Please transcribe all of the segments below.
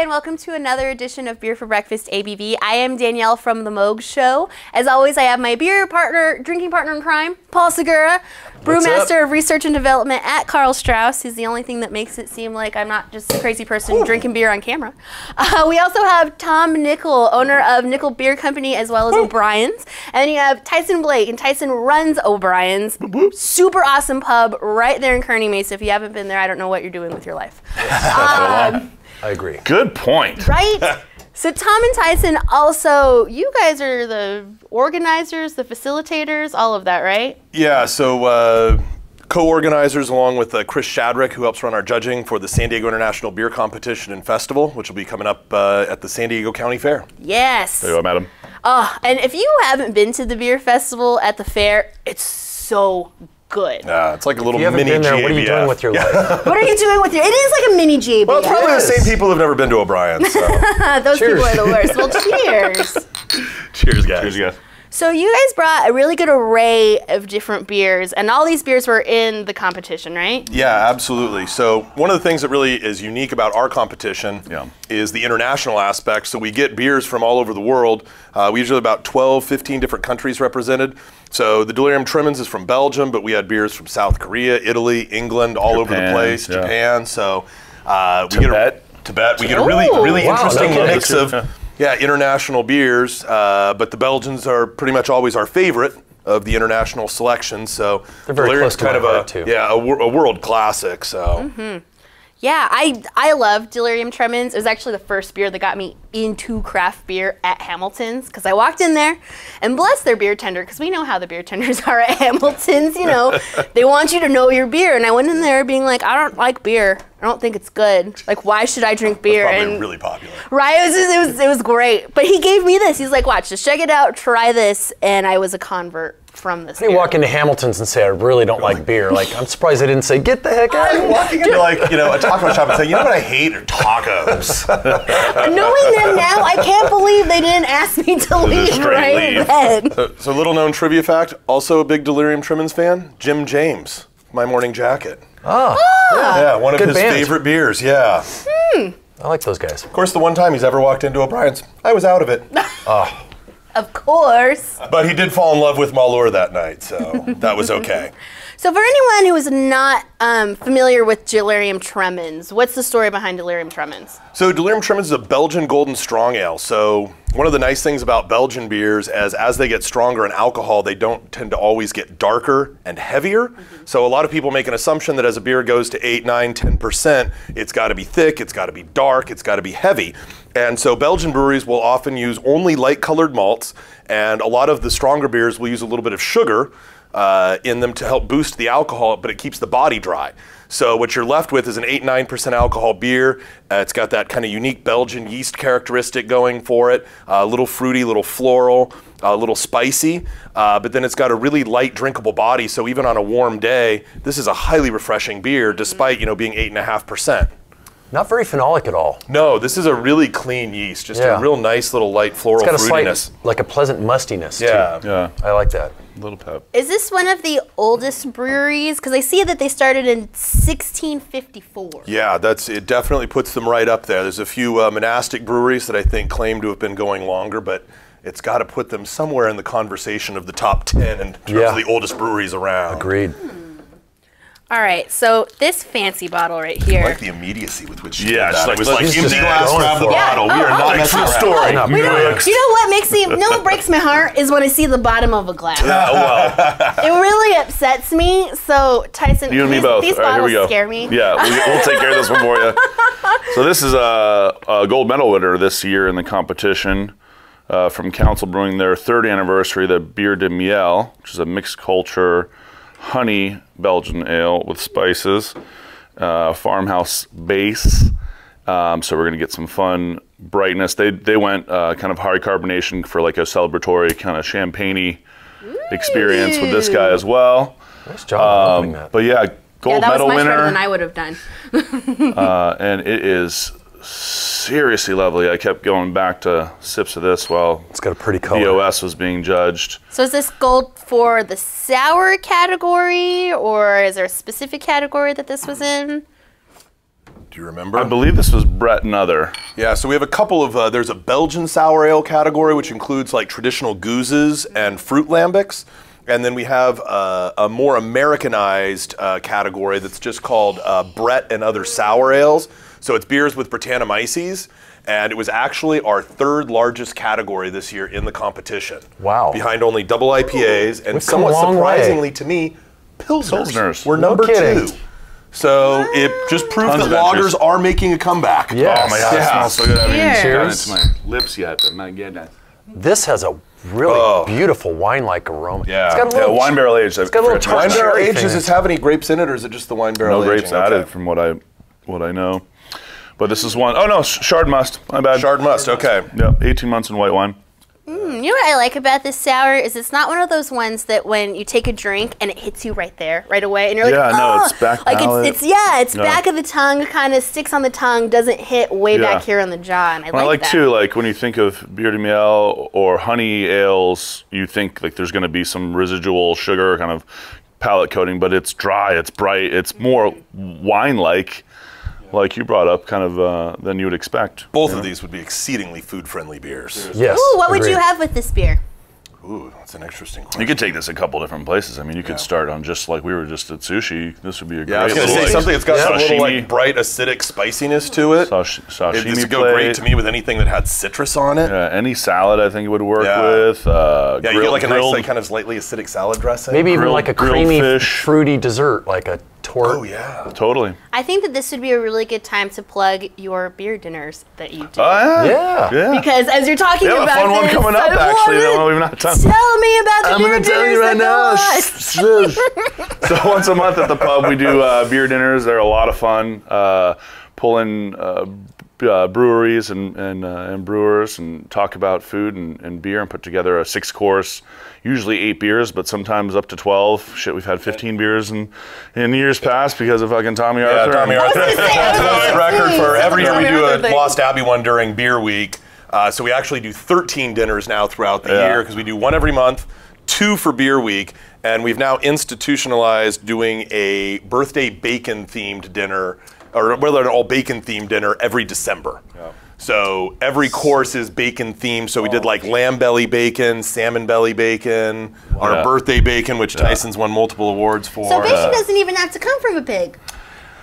and welcome to another edition of Beer for Breakfast ABV. I am Danielle from The Moog Show. As always, I have my drinking partner in crime, Paul Segura, brewmaster of research and development at Karl Strauss. He's the only thing that makes it seem like I'm not just a crazy person drinking beer on camera. We also have Tom Nickel, owner of Nickel Beer Company, as well as O'Brien's. And then you have Tyson Blake, and Tyson runs O'Brien's. Super awesome pub right there in Kearney Mesa. If you haven't been there, I don't know what you're doing with your life. I agree. Good point. Right? So Tom and Tyson also, you guys are the organizers, the facilitators, all of that, right? Yeah, so co-organizers along with Chris Shadrick, who helps run our judging for the San Diego International Beer Competition and Festival, which will be coming up at the San Diego County Fair. Yes. There you go, madam. Oh, and if you haven't been to the beer festival at the fair, it's so good. It's like a little If you haven't mini been there, GABF. what are you doing with your life? What are you doing with your, it is like a mini GABF. Well, probably the same people who've never been to O'Brien's. So. Those Cheers. people are the worst. Well, cheers. Cheers, guys. Cheers, guys. So you guys brought a really good array of different beers, and all these beers were in the competition, right? Yeah, absolutely. So one of the things that really is unique about our competition is the international aspect. So we get beers from all over the world. We usually have about 12, 15 different countries represented. So the Delirium Tremens is from Belgium, but we had beers from South Korea, Italy, England, all over the place, Japan. So we get a really interesting mix of international beers, but the Belgians are pretty much always our favorite of the international selection. So they're very close to kind of my heart, too. a world classic. So. Yeah, I love Delirium Tremens. It was actually the first beer that got me into craft beer at Hamilton's, because I walked in there, and bless their beer tender, because we know how the beer tenders are at Hamilton's, you know. They want you to know your beer, and I went in there being like, I don't like beer. I don't think it's good. Like, why should I drink beer? That's probably really popular. Right, it was great. But he gave me this. He's like, watch, just check it out, try this, and I was a convert from this. How do you walk into Hamilton's and say, I really don't like beer? Like, I'm surprised they didn't say, get the heck out of here. Walking into a taco shop and saying, you know what I hate are tacos. Knowing them now, I can't believe they didn't ask me to leave right then. So little known trivia fact, also a big Delirium Tremens fan, Jim James, My Morning Jacket. Yeah, one of his favorite beers, I like those guys. Of course, the one time he's ever walked into O'Brien's, I was out of it. Of course. But he did fall in love with Malheur that night, so that was okay. So for anyone who is not familiar with Delirium Tremens, what's the story behind Delirium Tremens? So Delirium Tremens is a Belgian Golden Strong Ale. So one of the nice things about Belgian beers is as they get stronger in alcohol, they don't tend to always get darker and heavier. So a lot of people make an assumption that as a beer goes to 8, 9, 10%, it's got to be thick, it's got to be dark, it's got to be heavy. And so Belgian breweries will often use only light colored malts, and a lot of the stronger beers will use a little bit of sugar in them to help boost the alcohol, but it keeps the body dry. So what you're left with is an 8, 9% alcohol beer. It's got that kind of unique Belgian yeast characteristic going for it. A little fruity, a little floral, a little spicy, but then it's got a really light drinkable body. So even on a warm day, this is a highly refreshing beer despite, being 8.5%. Not very phenolic at all. No, this is a really clean yeast. Just a real nice little light floral fruitiness. It's got a slight, like a pleasant mustiness, too. Yeah. I like that. A little pep. Is this one of the oldest breweries? Because I see that they started in 1654. Yeah, it definitely puts them right up there. There's a few monastic breweries that I think claim to have been going longer, but it's got to put them somewhere in the conversation of the top 10 in terms of the oldest breweries around. Agreed. All right, so this fancy bottle right here. I like the immediacy with which you did Yeah, that. It was like empty glass, grab the bottle. We are not messing around. Story. You know what makes me, what breaks my heart is when I see the bottom of a glass. Yeah, well. It really upsets me. So Tyson, You and me both. These All right, here we bottles go. scare me. Yeah, we'll take care of this one for you. So this is a gold medal winner this year in the competition from Council Brewing, their 3rd anniversary, the Bier de Miel, which is a mixed culture honey Belgian ale with spices, farmhouse base. So we're gonna get some fun brightness. They went kind of high carbonation for like a celebratory kind of champagne-y experience with this guy as well. Nice job opening that. But yeah, gold medal winner. That was much better than I would have done. And it is seriously lovely. I kept going back to sips of this while it's got a pretty color. DOS was being judged. So is this gold for the sour category, or is there a specific category that this was in? Do Do you remember? I believe this was Brett and Other. Yeah, so we have a couple of, there's a Belgian sour ale category, which includes like traditional gooses and fruit lambics. And then we have a more Americanized category that's just called Brett and Other Sour Ales. So it's beers with Brettanomyces. And it was actually our third largest category this year in the competition. Wow. Behind only double IPAs, and We've come somewhat a long surprisingly way. to me, Pilsners. We're No number kidding. 2. So it just proves Tons that of lagers entries. are making a comeback. Yes. Oh my God, Yeah. it smells so good. I haven't even Cheers. gotten it to my lips yet, but my goodness. This has a really beautiful wine-like aroma. Yeah. It's got a Yeah, little wine barrel aged. got a little tart Wine barrel cherry aged, thing does in this it. have any grapes in it, or is it just the wine barrel No grapes aging? added Okay. from what I know. But this is one, oh no, Shard Must. My bad. Shard Must, okay. Yep, 18 months in white wine. You know what I like about this sour is it's not one of those ones that when you take a drink and it hits you right there, right away, and you're like, Yeah, no, oh, it's back like palate. it's back of the tongue, kind of sticks on the tongue, doesn't hit way back here on the jaw, and I Well, I like that. too, like when you think of Bière de Miel or honey ales, you think like there's going to be some residual sugar kind of palate coating, but it's dry, it's bright, it's more wine-like you brought up, kind of than you would expect. Both of these would be exceedingly food-friendly beers. Yes. Ooh, what would agreed. you have with this beer? Ooh, that's an interesting question. You could take this a couple different places. I mean, you could start on just like we were just at sushi. This would be a great Yeah, I was going to little, say like, something that's got some little sashimi. like bright acidic spiciness to it. Sashimi This would go plate. great to me with anything that had citrus on it. Yeah, any salad I think it would work Yeah. with. Yeah, you get like a nice, grilled, like, kind of slightly acidic salad dressing. Maybe even grilled- like a grilled creamy, fish. fruity dessert, like a tort. Oh yeah. Totally. I think that this would be a really good time to plug your beer dinners that you do. Oh, Yeah. Yeah. Because as you're talking We have about a fun one this, coming up, I actually. wanna That we've not done. Tell me about the I'm beer going to tell dinners you right that now. go on. So once a month at the pub, we do beer dinners. They're a lot of fun. Pull in breweries and brewers and talk about food and beer and put together a 6-course, usually 8 beers, but sometimes up to 12. Shit, we've had 15 beers in years past because of fucking Tommy Arthur. Yeah, Tommy Arthur. I was gonna say, I was That's the record gonna for say, every year we Tommy do Arthur a thing. Lost Abbey one during Beer Week. So we actually do 13 dinners now throughout the year because we do one every month, 2 for Beer Week, and we've now institutionalized doing a birthday bacon themed dinner, or whether an all bacon themed dinner every December. Yeah. So every course is bacon themed. So we did like lamb belly bacon, salmon belly bacon, our birthday bacon, which Tyson's won multiple awards for. So bacon doesn't even have to come from a pig.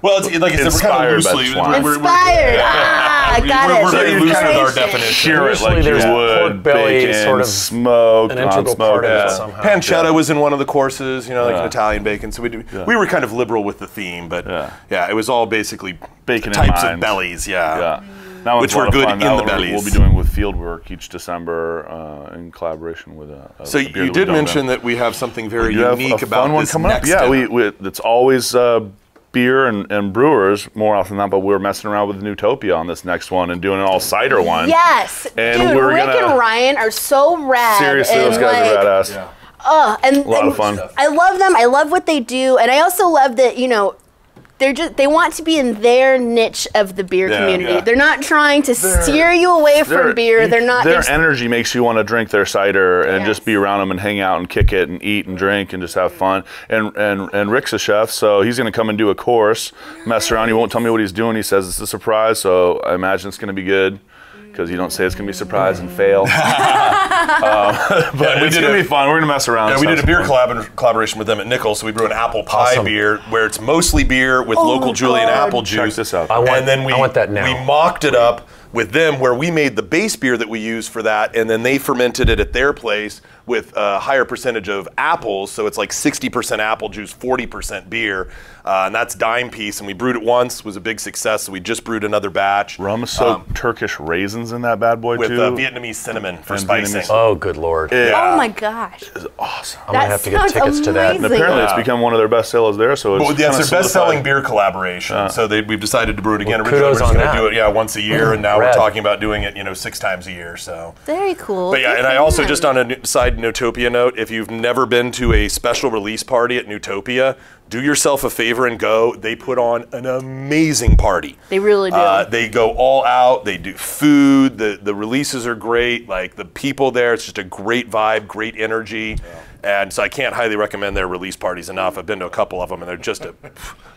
Well, it's like I said, we're kind of Inspired by loosely. swine. Inspired. I got it. We're very The loose with our inspiration. definition. Hear it Usually like you there's would. pork belly bacon, sort of smoke, an integral non-smoke. part of it Yeah. somehow. Pancetta was in one of the courses, you know, like an Italian bacon. So we were kind of liberal with the theme, but yeah, it was all basically Bacon in types of mind. bellies, yeah. Yeah. That one's Which a lot were of good fun. in That the one bellies. We'll be doing with field work each December in collaboration with a So beer you that did we've done mention then. that we have something very You have unique a about fun one this coming up. next Yeah, dinner. it's always beer and brewers more often than not, but we're messing around with Newtopia on this next one and doing an all cider one. Yes, And dude, we're Rick gonna- and Ryan are so rad. Seriously, and those guys like, are badass. And A lot of fun. I love them. I love what they do, and I also love that they want to be in their niche of the beer community. yeah. They're not trying to steer you away from beer. They're not. Their energy makes you want to drink their cider and Yes. just be around them and hang out and kick it and eat and drink and just have fun. And Rick's a chef, so he's going to come and do a course, mess around. He won't tell me what he's doing. He says it's a surprise, so I imagine it's going to be good. Because you don't say it's going to be a surprise and fail. But it's going to be fun. We're going to mess around. Yeah, we did a beer fun. collaboration with them at Nichols, so we brew an apple pie Awesome. beer where it's mostly beer with local Julian apple juice. Check this out. I want- and then we I want that now. we mocked it up with them where we made the base beer that we use for that, and then they fermented it at their place with a higher percentage of apples, so it's like 60% apple juice, 40% beer, and that's dime piece, and we brewed it once, was a big success, so we just brewed another batch. Rum-soaked Turkish raisins in that bad boy, with too. Vietnamese cinnamon for And spicing. Vietnamese- Oh, good Lord. Oh my gosh, It's awesome. I'm going to have to get tickets to that. And apparently it's become one of their best sellers there, so it's Well, yeah, kinda it's their best-selling solidified. beer collaboration. So we've decided to brew it again. Well, Originally, we kudos were just on going to that. do it, once a year, and now we're Rad. talking about doing it, 6 times a year. So. very cool. But yeah, Good and I for also them. just on a side Newtopia note, if you've never been to a special release party at Newtopia, do yourself a favor and go. They put on an amazing party. They really do. They go all out. They do food. The releases are great. Like the people there, it's just a great vibe, great energy. And so I can't highly recommend their release parties enough. I've been to a couple of them, and they're just a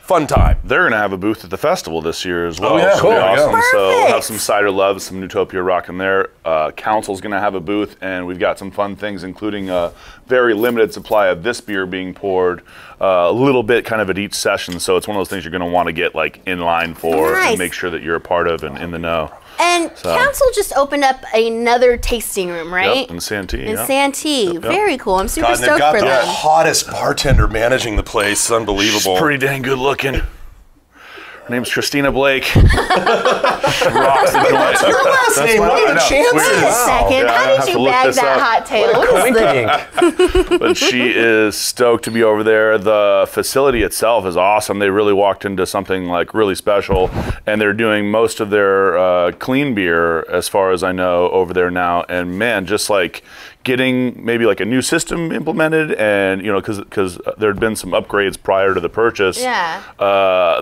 fun time. They're going to have a booth at the festival this year as well. Oh, yeah. So Cool. awesome. So we'll Perfect. have some cider love, some Newtopia rocking there. Council's going to have a booth, and we've got some fun things, including a very limited supply of this beer being poured, a little bit kind of at each session. So it's one of those things you're going to want to get like in line for Nice. and make sure that you're a part of and in the know. And Council just opened up another tasting room, right? Yep, in Santee. In yeah. Santee. Very cool. I'm super God, and they've stoked got for the them. hottest bartender managing the place. It's unbelievable. Pretty dang good looking. Her name's Christina Blake. She rocks the joint. What's her last name? What are the chances? Wait a second. Yeah, I How have did to you look bag this that up. hot tail? What is this? Wink. But she is stoked to be over there. The facility itself is awesome. They really walked into something like really special, and they're doing most of their clean beer, as far as I know, over there now. And man, just like getting maybe like a new system implemented, and you know, because there had been some upgrades prior to the purchase. Yeah.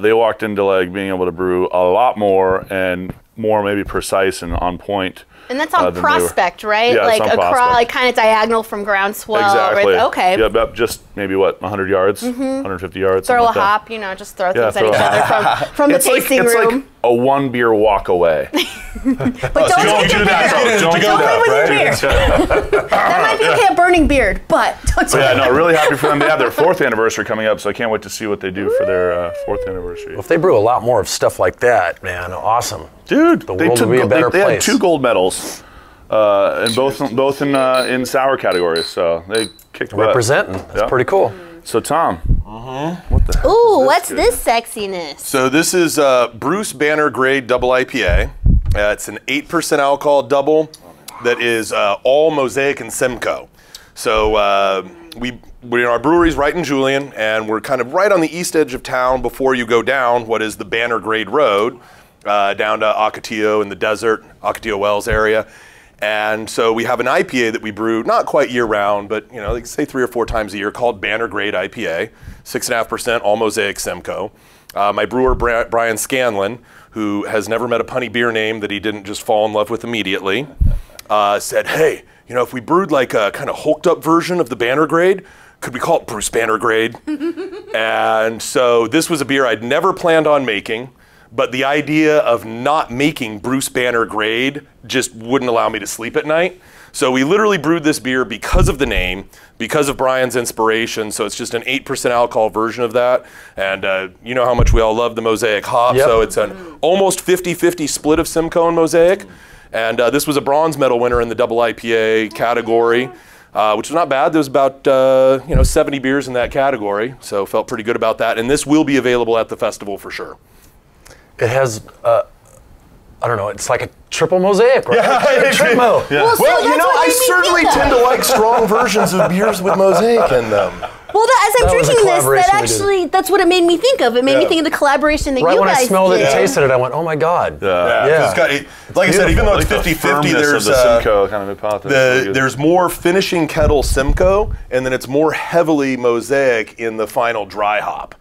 They walked into like being able to brew a lot more and more maybe precise and on point. And that's on than they were. Prospect, right? Yeah, like it's on across, Prospect. like kind of diagonal from groundswell. Exactly. Right? Okay. Yep, yep, just maybe what, 100 yards, 150 yards. Throw something a like that. hop, you know, just throw Yeah, things at throw each a other from the It's like, tasting it's room. like a one beer walk away. But don't take your beer. Don't do Don't that, leave with your beer. That might be okay, a burning beard, but don't So yeah, no, really happy for them. They have their 4th anniversary coming up, so I can't wait to see what they do for their 4th anniversary. If they brew a lot more of stuff like that, man, awesome. Dude, The world would be a better they had place. 2 gold medals, and both in sour categories. So they kicked butt. Representing. That's Yeah. pretty cool. So Tom, what the heck Ooh, is what's good? this sexiness? So this is Bruce Banner Grade Double IPA. It's an 8% alcohol double that is all Mosaic and Simcoe. So we're in our brewery's right in Julian, and we're kind of right on the east edge of town before you go down what is the Banner Grade Road, down to Ocotillo in the desert, Ocotillo Wells area. And so we have an IPA that we brew, not quite year round, but you know, like say 3 or 4 times a year, called Banner Grade IPA, 6.5% all Mosaic Simcoe. My brewer, Brian Scanlon, who has never met a punny beer name that he didn't just fall in love with immediately, said, hey, you know, if we brewed like a kind of hulked up version of the Banner Grade, could we call it Bruce Banner Grade? And so this was a beer I'd never planned on making, but the idea of not making Bruce Banner Grade just wouldn't allow me to sleep at night. So we literally brewed this beer because of the name, because of Brian's inspiration. So it's just an 8% alcohol version of that. And you know how much we all love the Mosaic hop. Yep. So it's an almost 50-50 split of Simcoe and Mosaic. And this was a bronze medal winner in the double IPA category, which was not bad. There was about 70 beers in that category. So felt pretty good about that. And this will be available at the festival for sure. It has, I don't know, it's like a triple mosaic, right? Yeah, Tripmo. Yeah. Well, so Well, you that's know, what I made me certainly think tend of. to like strong versions of beers with mosaic in them. Well, as I'm That was a drinking this, collaboration that we did. actually, that's what it made me think of. It made me Yeah. think of the collaboration that Right you when guys I smelled it did. and tasted it, I went, oh my God. Yeah. It's got, like I said, even though it's 50-50, there's there's the Simcoe kind of hypothesis. there's more finishing kettle Simcoe, and then it's more heavily mosaic in the final dry hop.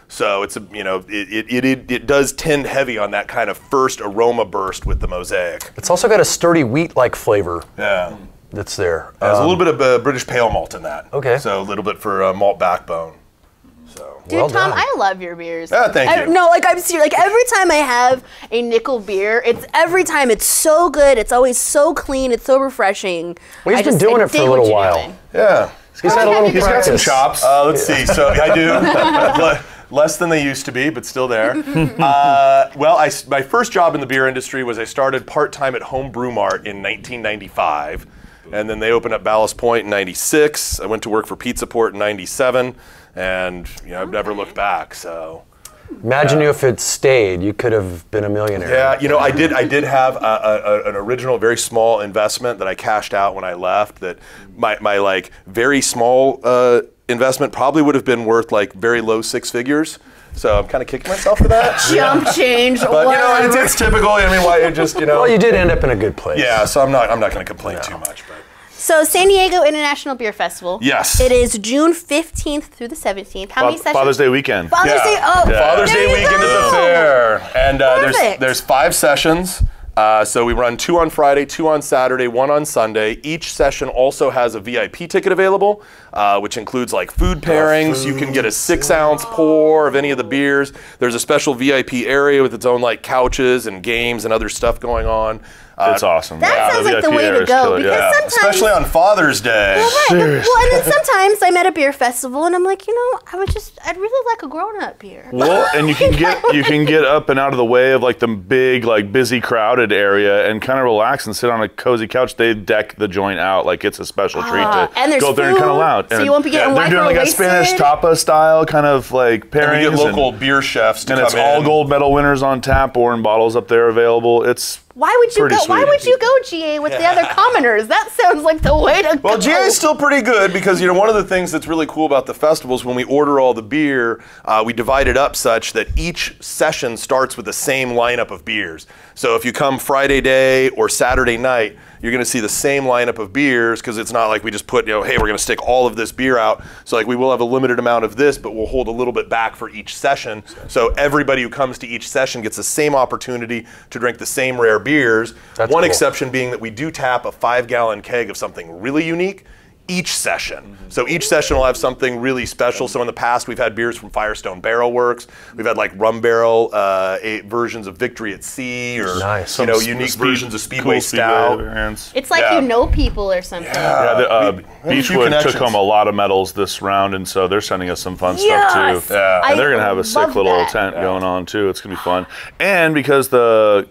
So it's it does tend heavy on that kind of first aroma burst with the mosaic. It's also got a sturdy wheat-like flavor Yeah. that's there. There's a little bit of British pale malt in that. Okay. So a little bit for malt backbone. So. Dude, Well Tom, done. I love your beers. Thank you. No, like I'm serious. Like every time I have a nickel beer, every time it's so good. It's always so clean. It's so refreshing. Well, he's I been doing it for dig a what little you're while. doing. Yeah. He's had a little He's got some practice. chops. Let's see. So I do. Less than they used to be, but still there. Well, my first job in the beer industry was I started part-time at Home Brew Mart in 1995. And then they opened up Ballast Point in 96. I went to work for Pizza Port in 97. And I've never looked back, so. Imagine you if it stayed, you could have been a millionaire. Yeah, I did have an original, very small investment that I cashed out when I left. That my like very small investment probably would have been worth like very low 6 figures. So I'm kind of kicking myself for that. Jump change. But whatever. it's typical. I mean, why it just Well, you did end up in a good place. Yeah, so I'm not going to complain too much. But So San Diego International Beer Festival. Yes. It is June 15th through the 17th. How many sessions? Father's Day weekend. Father's Day. Oh, Father's there Day you weekend go. is a fair, and Perfect. there's 5 sessions. So we run 2 on Friday, 2 on Saturday, 1 on Sunday. Each session also has a VIP ticket available, which includes like food pairings. You can get a 6-ounce pour of any of the beers. There's a special VIP area with its own like couches and games and other stuff going on. It's awesome. That sounds like the way to go, because sometimes, especially on Father's Day. Well, right. Well, and then sometimes I'm at a beer festival and I'm like, I'd really like a grown-up beer. Well, and you can get up and out of the way of like the big, like busy, crowded area and kind of relax and sit on a cozy couch. They deck the joint out like it's a special treat to and go up there and kind of loud. So you won't be getting they're doing like a Spanish tapa style kind of like pairings. And we get local beer chefs to and come it's all in. gold medal winners on tap or in bottles up there available. It's Why would you go? sweet. Why would you go GA with the other commoners? That sounds like the way to go. Well, GA is still pretty good because one of the things that's really cool about the festival is when we order all the beer, we divide it up such that each session starts with the same lineup of beers. So if you come Friday day or Saturday night, you're going to see the same lineup of beers because it's not like we just put, hey, we're going to stick all of this beer out. So like we will have a limited amount of this, but we'll hold a little bit back for each session. So everybody who comes to each session gets the same opportunity to drink the same rare beers. That's One cool. exception being that we do tap a 5-gallon keg of something really unique each session. So each session will have something really special. So in the past, we've had beers from Firestone Barrel Works. We've had like rum barrel versions of Victory at Sea, or Nice. unique versions of Speedway Stout. It's like people or something. Beechwood took home a lot of medals this round, and so they're sending us some fun Yes! stuff too. And they're gonna have a sick love little that. tent going on too. It's gonna be fun. And because the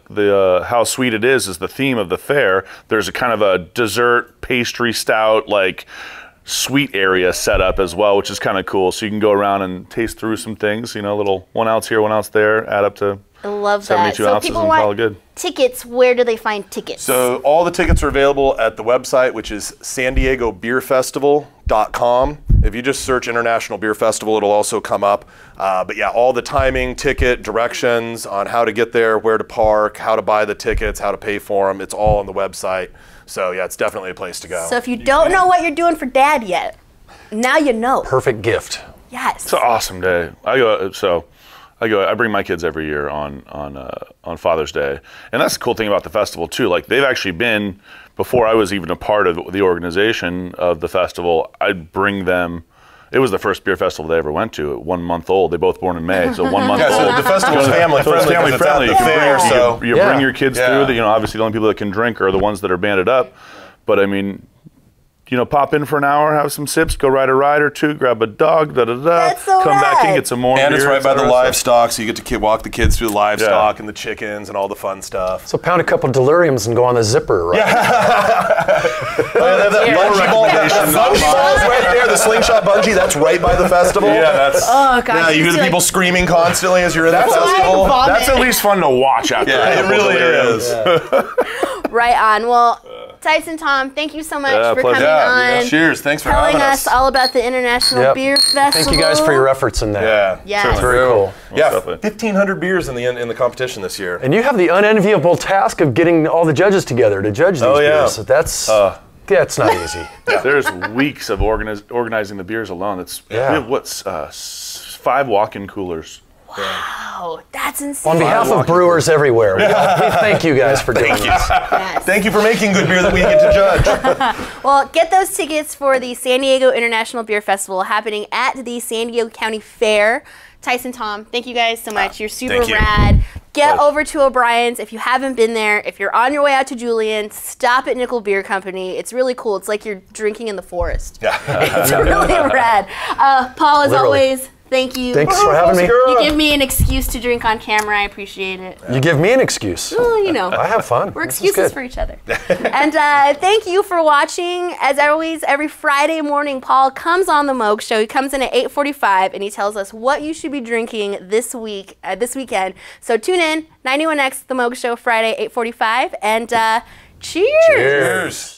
how sweet it is the theme of the fair, there's a kind of a dessert pastry stout like sweet area set up as well, which is kind of cool. So you can go around and taste through some things. Little 1 ounce here, 1 ounce there, add up to I love 72 that. So ounces people and call it want good. tickets. Where do they find tickets? So all the tickets are available at the website, which is SanDiegoBeerFestival.com. If you just search International Beer Festival, it'll also come up. But yeah, all the timing, ticket, directions on how to get there, where to park, how to buy the tickets, how to pay for them, it's all on the website. So yeah, it's definitely a place to go. So if you don't know what you're doing for Dad yet, now you know. Perfect gift. Yes. It's an awesome day. I bring my kids every year on Father's Day, and that's the cool thing about the festival too. Like they've actually been, before I was even a part of the organization of the festival, I'd bring them. It was the first beer festival they ever went to. At 1 month old, they both born in May, so 1 month old. So the festival's family So it's friendly. family friendly. It's at the fair, so You bring your kids through. Obviously the only people that can drink are the ones that are banded up. But I mean, pop in for an hour, have some sips, go ride a ride or two, grab a dog, That's so come back rad. in, get some more And beer. it's right by the etc. livestock, so you get to walk the kids through the livestock and the chickens and all the fun stuff. So pound a couple deliriums and go on the zipper, right? Bungee balls right there, the slingshot bungee, that's right by the festival. Yeah, that's Oh gosh. Yeah, you hear the people screaming constantly as you're in the festival. vomit. that's at least fun to watch after. Yeah, it really is. Right on. Well, Tyson, Tom, thank you so much for pleasure. coming on. Cheers, thanks for Telling having us all about the International Yep. Beer Festival. Thank you guys for your efforts in that. Yeah, Yes. Very cool. Yeah, definitely. 1,500 beers in the competition this year. And you have the unenviable task of getting all the judges together to judge these beers. So that's not easy. There's weeks of organizing the beers alone. We have 5 walk-in coolers. Wow, that's insane. On behalf of brewers everywhere, we thank you guys for doing this. Yes. Thank you for making good beer that we get to judge. Well, get those tickets for the San Diego International Beer Festival happening at the San Diego County Fair. Tyson, Tom, thank you guys so much. You're super thank you. rad. Get over to O'Brien's if you haven't been there. If you're on your way out to Julian, stop at Nickel Beer Company. It's really cool. It's like you're drinking in the forest. Yeah. It's really rad. Paul, as Literally. always, thank you. Thanks for having me. You give me an excuse to drink on camera. I appreciate it. You give me an excuse. Well, I have fun. We're This is excuses good. for each other. And thank you for watching. As always, every Friday morning, Paul comes on the Moog Show. He comes in at 8:45 and he tells us what you should be drinking this weekend. So tune in, 91X, the Moog Show, Friday, 8:45, and cheers. Cheers.